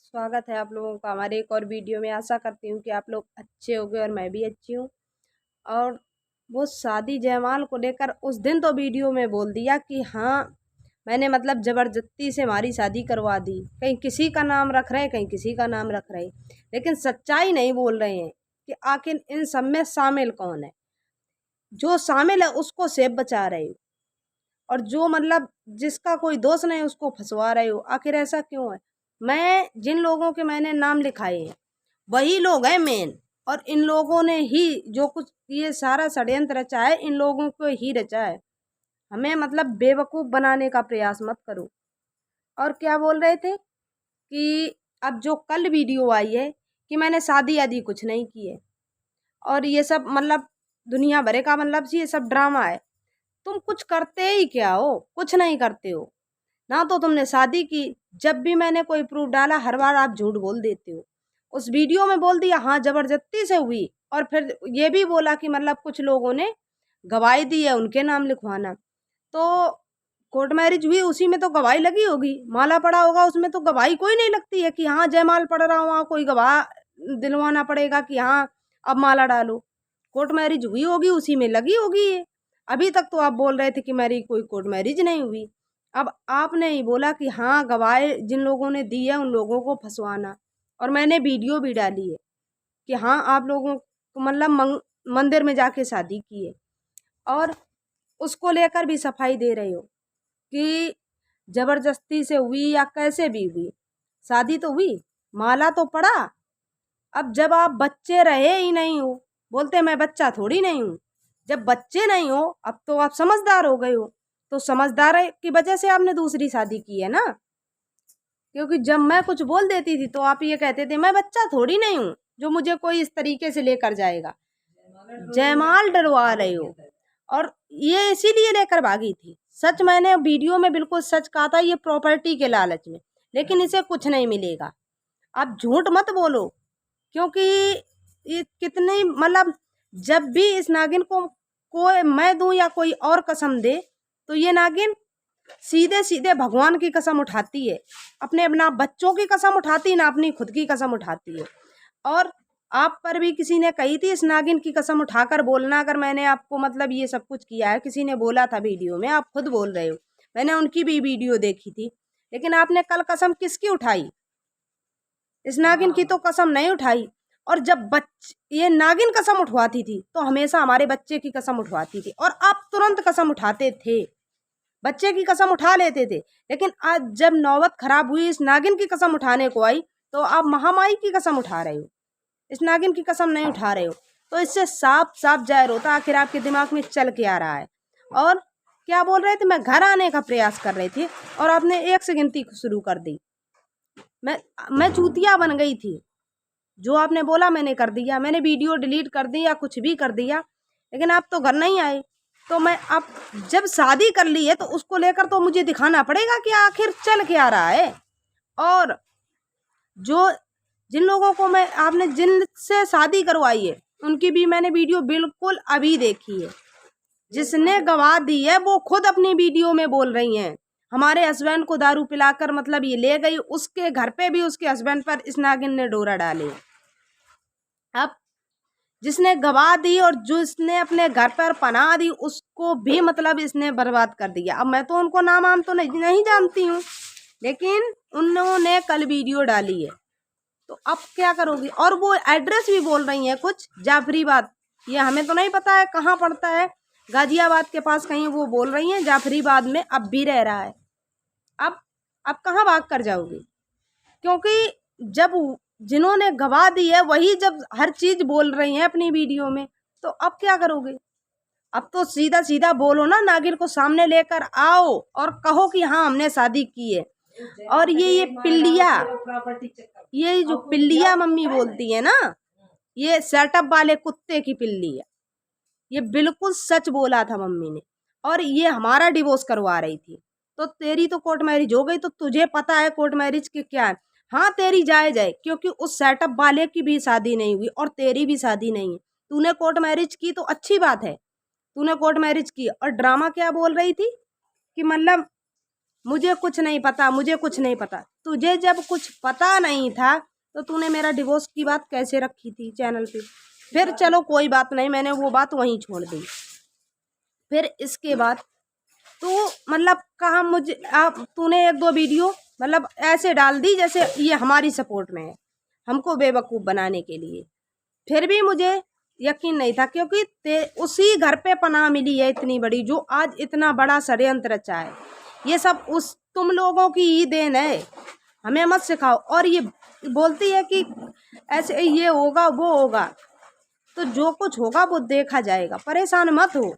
स्वागत है आप लोगों का हमारे एक और वीडियो में। आशा करती हूँ कि आप लोग अच्छे होंगे और मैं भी अच्छी हूँ। और वो शादी जयमाल को लेकर उस दिन तो वीडियो में बोल दिया कि हाँ, मैंने मतलब ज़बरदस्ती से हमारी शादी करवा दी। कहीं किसी का नाम रख रहे, कहीं किसी का नाम रख रहे, लेकिन सच्चाई नहीं बोल रहे हैं कि आखिर इन सब में शामिल कौन है। जो शामिल है उसको सेफ बचा रहे हो, और जो मतलब जिसका कोई दोष नहीं उसको फंसवा रहे हो। आखिर ऐसा क्यों है? मैं जिन लोगों के मैंने नाम लिखाए हैं वही लोग हैं मेन, और इन लोगों ने ही जो कुछ ये सारा षड्यंत्र रचा है, इन लोगों को ही रचा है। हमें मतलब बेवकूफ़ बनाने का प्रयास मत करो। और क्या बोल रहे थे कि अब जो कल वीडियो आई है कि मैंने शादी आदि कुछ नहीं की है, और ये सब मतलब दुनिया भरे का मतलब ये सब ड्रामा है। तुम कुछ करते ही क्या हो? कुछ नहीं करते हो ना। तो तुमने शादी की, जब भी मैंने कोई प्रूफ डाला हर बार आप झूठ बोल देते हो। उस वीडियो में बोल दिया हाँ जबरदस्ती से हुई, और फिर ये भी बोला कि मतलब कुछ लोगों ने गवाही दी है उनके नाम लिखवाना। तो कोर्ट मैरिज हुई उसी में तो गवाही लगी होगी, माला पड़ा होगा उसमें तो गवाही कोई नहीं लगती है कि हाँ जयमाल पड़ रहा हुआ कोई गवाह दिलवाना पड़ेगा कि हाँ अब माला डालो। कोर्ट मैरिज हुई होगी उसी में लगी होगी ये। अभी तक तो आप बोल रहे थे कि मेरी कोई कोर्ट मैरिज नहीं हुई। अब आपने ही बोला कि हाँ गवाह जिन लोगों ने दी है उन लोगों को फंसवाना, और मैंने वीडियो भी डाली है कि हाँ आप लोगों को मतलब मंदिर में जाके शादी की है, और उसको लेकर भी सफाई दे रहे हो कि जबरदस्ती से हुई या कैसे भी हुई, शादी तो हुई, माला तो पड़ा। अब जब आप बच्चे रहे ही नहीं हो, बोलते मैं बच्चा थोड़ी नहीं हूँ। जब बच्चे नहीं हो अब तो आप समझदार हो गए हो, तो समझदार की वजह से आपने दूसरी शादी की है ना। क्योंकि जब मैं कुछ बोल देती थी तो आप ये कहते थे मैं बच्चा थोड़ी नहीं हूँ जो मुझे कोई इस तरीके से लेकर जाएगा। जयमाल डलवा रहे हो, और ये इसीलिए लेकर भागी थी। सच मैंने वीडियो में बिल्कुल सच कहा था, ये प्रॉपर्टी के लालच में, लेकिन इसे कुछ नहीं मिलेगा। आप झूठ मत बोलो, क्योंकि ये कितनी मतलब जब भी इस नागिन को कोई मैं दूं या कोई और कसम दे, तो ये नागिन सीधे सीधे भगवान की कसम उठाती है, अपने अपना बच्चों की कसम उठाती, ना अपनी खुद की कसम उठाती है। और आप पर भी किसी ने कही थी इस नागिन की कसम उठाकर बोलना अगर मैंने आपको मतलब ये सब कुछ किया है। किसी ने बोला था वीडियो में, आप खुद बोल रहे हो। मैंने उनकी भी वीडियो देखी थी, लेकिन आपने कल कसम किसकी उठाई? इस नागिन की तो कसम नहीं उठाई। और जब ये नागिन कसम उठवाती थी तो हमेशा हमारे बच्चे की कसम उठवाती थी, और आप तुरंत कसम उठाते थे, बच्चे की कसम उठा लेते थे। लेकिन आज जब नौबत खराब हुई इस नागिन की कसम उठाने को आई, तो आप महामाई की कसम उठा रहे हो, इस नागिन की कसम नहीं उठा रहे हो। तो इससे साफ साफ जाहिर होता आखिर आपके दिमाग में चल के आ रहा है। और क्या बोल रहे थे? मैं घर आने का प्रयास कर रही थी और आपने एक से गिनती शुरू कर दी। मैं चूतिया बन गई थी। जो आपने बोला मैंने कर दिया, मैंने वीडियो डिलीट कर दी या कुछ भी कर दिया, लेकिन आप तो घर नहीं आए। तो मैं अब जब शादी कर ली है तो उसको लेकर तो मुझे दिखाना पड़ेगा कि आखिर चल क्या रहा है। और जो जिन लोगों को मैं आपने जिनसे शादी करवाई है उनकी भी मैंने वीडियो बिल्कुल अभी देखी है। जिसने गवाह दी है वो खुद अपनी वीडियो में बोल रही हैं हमारे हस्बैंड को दारू पिलाकर मतलब ये ले गई, उसके घर पे भी उसके हस्बैंड पर इस नागिन ने डोरा डाले। अब जिसने गवाह दी और जिसने अपने घर पर पनाह दी उसको भी मतलब इसने बर्बाद कर दिया। अब मैं तो उनको नाम आम तो नहीं जानती हूँ, लेकिन उन्होंने कल वीडियो डाली है, तो अब क्या करोगी? और वो एड्रेस भी बोल रही हैं कुछ जाफरीबाद, ये हमें तो नहीं पता है कहाँ पड़ता है, गाजियाबाद के पास कहीं वो बोल रही हैं जाफरीबाद में अब भी रह रहा है। अब कहाँ भाग कर जाओगी? क्योंकि जब जिन्होंने गवाह दी है वही जब हर चीज बोल रही हैं अपनी वीडियो में, तो अब क्या करोगे? अब तो सीधा सीधा बोलो ना, नागिन को सामने लेकर आओ और कहो कि हाँ हमने शादी की है। और ये पिल्लिया, ये जो पिल्लिया मम्मी बोलती है ना, ये सेटअप वाले कुत्ते की पिल्ली है। ये बिल्कुल सच बोला था मम्मी ने, और ये हमारा डिवोर्स करवा रही थी। तो तेरी तो कोर्ट मैरिज हो गई, तो तुझे पता है कोर्ट मैरिज के क्या है। हाँ तेरी जायज है, क्योंकि उस सेटअप वाले की भी शादी नहीं हुई और तेरी भी शादी नहीं है। तूने कोर्ट मैरिज की तो अच्छी बात है, तूने कोर्ट मैरिज की। और ड्रामा क्या बोल रही थी कि मतलब मुझे कुछ नहीं पता, मुझे कुछ नहीं पता। तुझे जब कुछ पता नहीं था तो तूने मेरा डिवोर्स की बात कैसे रखी थी चैनल पे? फिर चलो कोई बात नहीं, मैंने वो बात वहीं छोड़ दी। फिर इसके बाद तू मतलब कहा मुझे तूने एक दो वीडियो मतलब ऐसे डाल दी जैसे ये हमारी सपोर्ट में है, हमको बेवकूफ़ बनाने के लिए। फिर भी मुझे यकीन नहीं था, क्योंकि उसी घर पे पनाह मिली है इतनी बड़ी, जो आज इतना बड़ा षड्यंत्र रचा है। ये सब उस तुम लोगों की ही देन है, हमें मत सिखाओ। और ये बोलती है कि ऐसे ये होगा वो होगा, तो जो कुछ होगा वो देखा जाएगा, परेशान मत हो,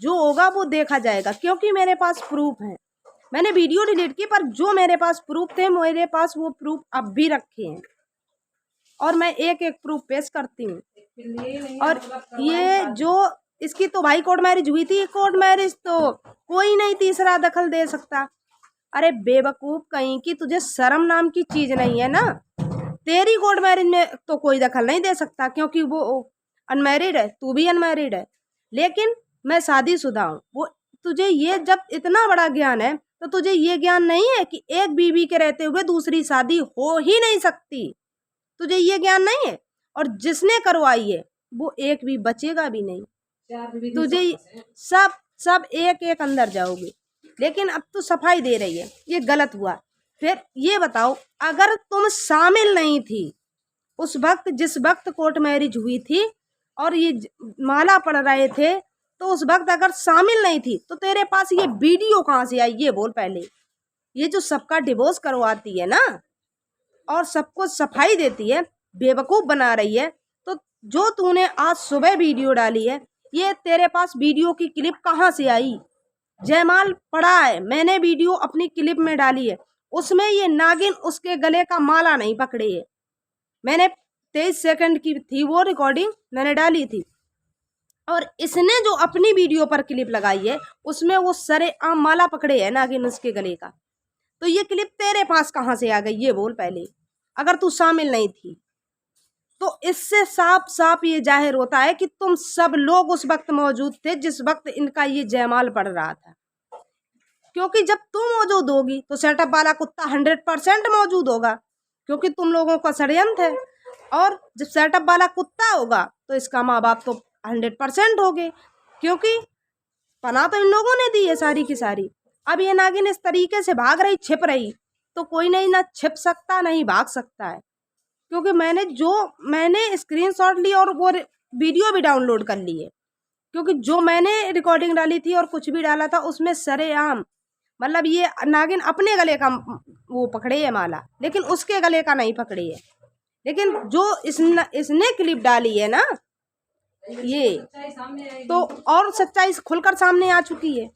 जो होगा वो देखा जाएगा। क्योंकि मेरे पास प्रूफ है, मैंने वीडियो डिलीट की पर जो मेरे पास प्रूफ थे, मेरे पास वो प्रूफ अब भी रखे हैं और मैं एक एक प्रूफ पेश करती हूँ। और ये जो इसकी तो भाई कोर्ट मैरिज हुई थी, कोर्ट मैरिज तो कोई नहीं तीसरा दखल दे सकता। अरे बेवकूफ़ कहीं की, तुझे शर्म नाम की चीज़ नहीं है ना? तेरी कोर्ट मैरिज में तो कोई दखल नहीं दे सकता, क्योंकि वो अनमैरिड है, तू भी अनमैरिड है, लेकिन मैं शादीशुदा हूँ। वो तुझे ये जब इतना बड़ा ज्ञान है तो तुझे ये ज्ञान नहीं है कि एक बीवी के रहते हुए दूसरी शादी हो ही नहीं सकती? तुझे ये ज्ञान नहीं है? और जिसने करवाई है वो एक भी बचेगा भी नहीं। तुझे सब सब एक एक अंदर जाओगे, लेकिन अब तो सफाई दे रही है, ये गलत हुआ। फिर ये बताओ, अगर तुम शामिल नहीं थी उस वक्त, जिस वक्त कोर्ट मैरिज हुई थी और ये माला पढ़ रहे थे, तो उस वक्त अगर शामिल नहीं थी तो तेरे पास ये वीडियो कहाँ से आई? ये बोल पहले। ये जो सबका डिवोर्स करवाती है ना और सबको सफाई देती है, बेवकूफ़ बना रही है, तो जो तूने आज सुबह वीडियो डाली है, ये तेरे पास वीडियो की क्लिप कहाँ से आई? जयमाल पड़ा है, मैंने वीडियो अपनी क्लिप में डाली है, उसमें ये नागिन उसके गले का माला नहीं पकड़े है। मैंने 23 सेकंड की थी वो रिकॉर्डिंग, मैंने डाली थी। और इसने जो अपनी वीडियो पर क्लिप लगाई है उसमें वो सरेआम माला पकड़े है नागिन उसके गले का। तो ये क्लिप तेरे पास कहाँ से आ गई? ये बोल पहले, अगर तू शामिल नहीं थी तो। इससे साफ साफ ये जाहिर होता है कि तुम सब लोग उस वक्त मौजूद थे जिस वक्त इनका ये जयमाल पड़ रहा था। क्योंकि जब तुम मौजूद होगी तो सेटअप वाला कुत्ता 100% मौजूद होगा, क्योंकि तुम लोगों का षड्यंत्र है। और जब सेटअप वाला कुत्ता होगा तो इसका माँ बाप तो 100% होंगे, क्योंकि पनाह तो इन लोगों ने दी है सारी की सारी। अब ये नागिन इस तरीके से भाग रही, छिप रही, तो कोई नहीं ना छिप सकता नहीं भाग सकता है। क्योंकि मैंने स्क्रीनशॉट ली और वो वीडियो भी डाउनलोड कर ली है, क्योंकि जो मैंने रिकॉर्डिंग डाली थी और कुछ भी डाला था उसमें सरेआम मतलब ये नागिन अपने गले का वो पकड़े है माला, लेकिन उसके गले का नहीं पकड़े है। लेकिन जो इसने क्लिप डाली है ना, ये तो और सच्चाई खुलकर सामने आ चुकी है।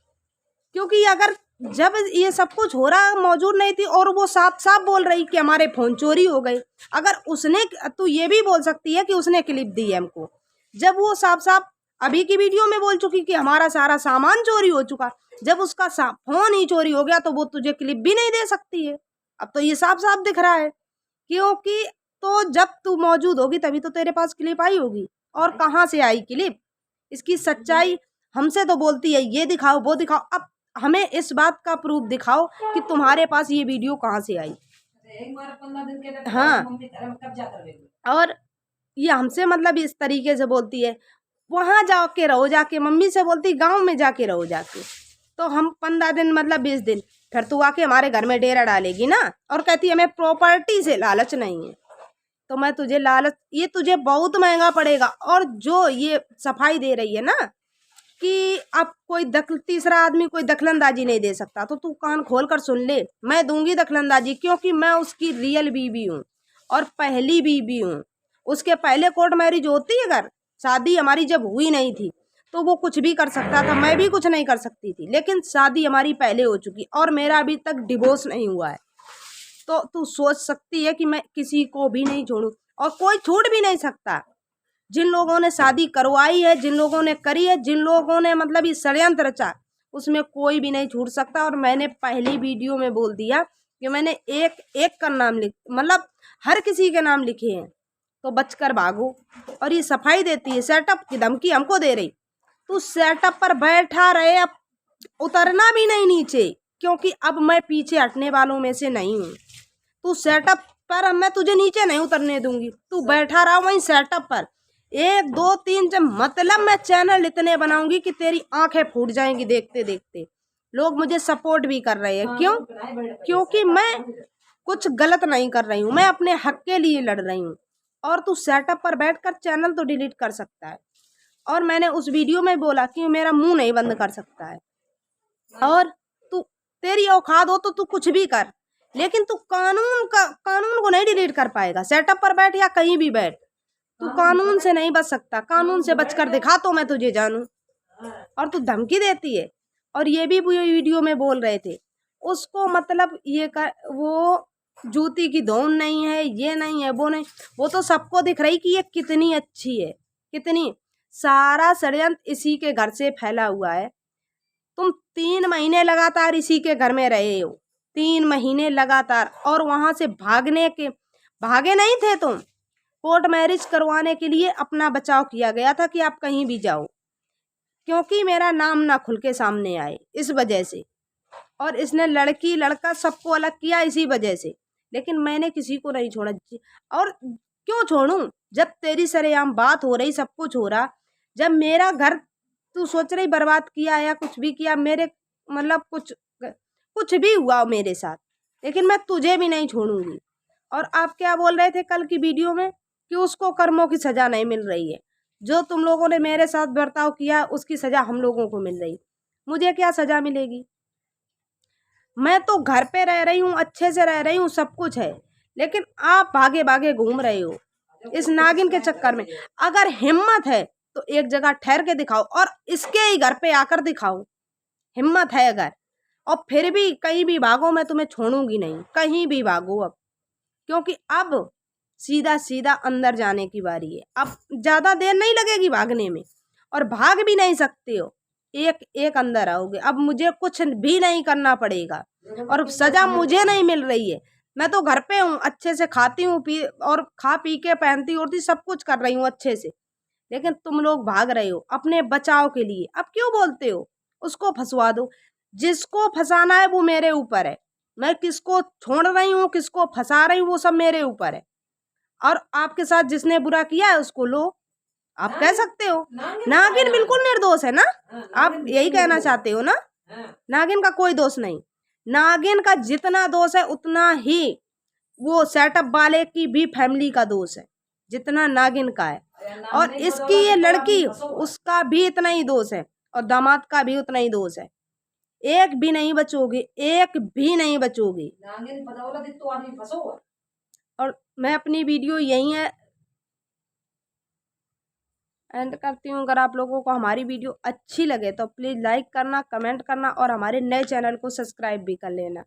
क्योंकि अगर जब ये सब कुछ हो रहा मौजूद नहीं थी और वो साफ साफ बोल रही कि हमारे फ़ोन चोरी हो गए, अगर उसने, तो ये भी बोल सकती है कि उसने क्लिप दी है हमको, जब वो साफ साफ अभी की वीडियो में बोल चुकी कि हमारा सारा सामान चोरी हो चुका। जब उसका फ़ोन ही चोरी हो गया तो वो तुझे क्लिप भी नहीं दे सकती है। अब तो ये साफ साफ दिख रहा है, क्योंकि तो जब तू मौजूद होगी तभी तो तेरे पास क्लिप आई होगी। और कहाँ से आई क्लिप? इसकी सच्चाई हमसे तो बोलती है ये दिखाओ वो दिखाओ, अब हमें इस बात का प्रूफ दिखाओ कि तुम्हारे पास ये वीडियो कहाँ से आई। हाँ, और ये हमसे मतलब इस तरीके से बोलती है, वहाँ जाके रहो, जाके मम्मी से बोलती गांव में जाके रहो जाके। तो हम 15 दिन मतलब 20 दिन, फिर तू आके हमारे घर में डेरा डालेगी ना, और कहती हमें प्रॉपर्टी से लालच नहीं है। तो मैं तुझे लालच, ये तुझे बहुत महंगा पड़ेगा। और जो ये सफाई दे रही है ना कि अब कोई तीसरा आदमी कोई दखलंदाजी नहीं दे सकता, तो तू कान खोल कर सुन ले, मैं दूंगी दखलंदाजी, क्योंकि मैं उसकी रियल बीवी हूँ और पहली बीवी हूँ। उसके पहले कोर्ट मैरिज होती, अगर शादी हमारी जब हुई नहीं थी तो वो कुछ भी कर सकता था, मैं भी कुछ नहीं कर सकती थी, लेकिन शादी हमारी पहले हो चुकी और मेरा अभी तक डिवोर्स नहीं हुआ है। तो तू सोच सकती है कि मैं किसी को भी नहीं छोड़ूं, और कोई छोड़ भी नहीं सकता। जिन लोगों ने शादी करवाई है, जिन लोगों ने करी है, जिन लोगों ने मतलब ये षड्यंत्र रचा, उसमें कोई भी नहीं छूट सकता। और मैंने पहली वीडियो में बोल दिया कि मैंने एक एक का नाम मतलब हर किसी के नाम लिखे हैं, तो बचकर भागो। और ये सफाई देती है, सेटअप की धमकी हमको दे रही। तू सेटअप पर बैठा रहे, अब उतरना भी नहीं नीचे, क्योंकि अब मैं पीछे हटने वालों में से नहीं हूँ। तू सेटअप पर, अब मैं तुझे नीचे नहीं उतरने दूंगी। तू बैठा रहा वहीं सेटअप पर, 1 2 3 जब मतलब मैं चैनल इतने बनाऊंगी कि तेरी आंखें फूट जाएंगी देखते देखते। लोग मुझे सपोर्ट भी कर रहे हैं, क्यों? क्योंकि मैं कुछ गलत नहीं कर रही हूँ, मैं अपने हक के लिए लड़ रही हूँ। और तू सेटअप पर बैठकर चैनल तो डिलीट कर सकता है, और मैंने उस वीडियो में बोला कि मेरा मुंह नहीं बंद कर सकता है। और तू, तेरी औकात हो तो तू कुछ भी कर, लेकिन तू कानून को नहीं डिलीट कर पाएगा। सेटअप पर बैठ या कहीं भी बैठ, तू कानून से नहीं बच सकता। कानून से बचकर दिखा तो मैं तुझे जानूं। और तू धमकी देती है। और ये भी वीडियो में बोल रहे थे उसको, मतलब ये कर, वो जूती की धौन नहीं है, ये नहीं है, वो नहीं, वो तो सबको दिख रही कि ये कितनी अच्छी है, कितनी। सारा षड्यंत्र इसी के घर से फैला हुआ है। तुम 3 महीने लगातार इसी के घर में रहे हो, 3 महीने लगातार, और वहां से भागे नहीं थे तुम। कोर्ट मैरिज करवाने के लिए अपना बचाव किया गया था कि आप कहीं भी जाओ, क्योंकि मेरा नाम ना खुल के सामने आए, इस वजह से। और इसने लड़की लड़का सबको अलग किया इसी वजह से। लेकिन मैंने किसी को नहीं छोड़ा। और क्यों छोड़ूं? जब तेरी सरेआम बात हो रही, सब कुछ हो रहा, जब मेरा घर तू सोच रही बर्बाद किया या कुछ भी किया, मेरे मतलब कुछ भी हुआ मेरे साथ, लेकिन मैं तुझे भी नहीं छोड़ूंगी। और आप क्या बोल रहे थे कल की वीडियो में कि उसको कर्मों की सजा नहीं मिल रही है। जो तुम लोगों ने मेरे साथ बर्ताव किया उसकी सजा हम लोगों को मिल रही, मुझे क्या सजा मिलेगी? मैं तो घर पे रह रही हूँ, अच्छे से रह रही हूँ, सब कुछ है, लेकिन आप भागे भागे घूम रहे हो इस नागिन के चक्कर में। अगर हिम्मत है तो एक जगह ठहर के दिखाओ, और इसके ही घर पे आकर दिखाओ, हिम्मत है अगर। और फिर भी कहीं भी भागो, मैं तुम्हें छोड़ूंगी नहीं, कहीं भी भागो अब। क्योंकि अब सीधा सीधा अंदर जाने की बारी है। अब ज्यादा देर नहीं लगेगी भागने में, और भाग भी नहीं सकते हो, एक एक अंदर आओगे। अब मुझे कुछ भी नहीं करना पड़ेगा, और सजा मुझे नहीं मिल रही है। मैं तो घर पे हूँ, अच्छे से खाती हूँ, और खा पी के पहनती उड़ती सब कुछ कर रही हूँ अच्छे से, लेकिन तुम लोग भाग रहे हो अपने बचाव के लिए। अब क्यों बोलते हो? उसको फंसवा दो, जिसको फंसाना है वो मेरे ऊपर है। मैं किसको छोड़ रही हूँ, किसको फंसा रही हूँ, वो सब मेरे ऊपर है। और आपके साथ जिसने बुरा किया है उसको लो, आप कह सकते हो। नागिन बिल्कुल निर्दोष है ना, आप यही कहना चाहते हो ना? नागिन का कोई दोष नहीं। नागिन का जितना दोष है उतना ही वो सेटअप वाले की भी फैमिली का दोष है, जितना नागिन का है। और इसकी ये लड़की, उसका भी इतना ही दोष है, और दामाद का भी उतना ही दोष है। एक भी नहीं बचोगे, एक भी नहीं बचोगे। और मैं अपनी वीडियो यही है एंड करती हूँ। अगर आप लोगों को हमारी वीडियो अच्छी लगे तो प्लीज़ लाइक करना, कमेंट करना, और हमारे नए चैनल को सब्सक्राइब भी कर लेना।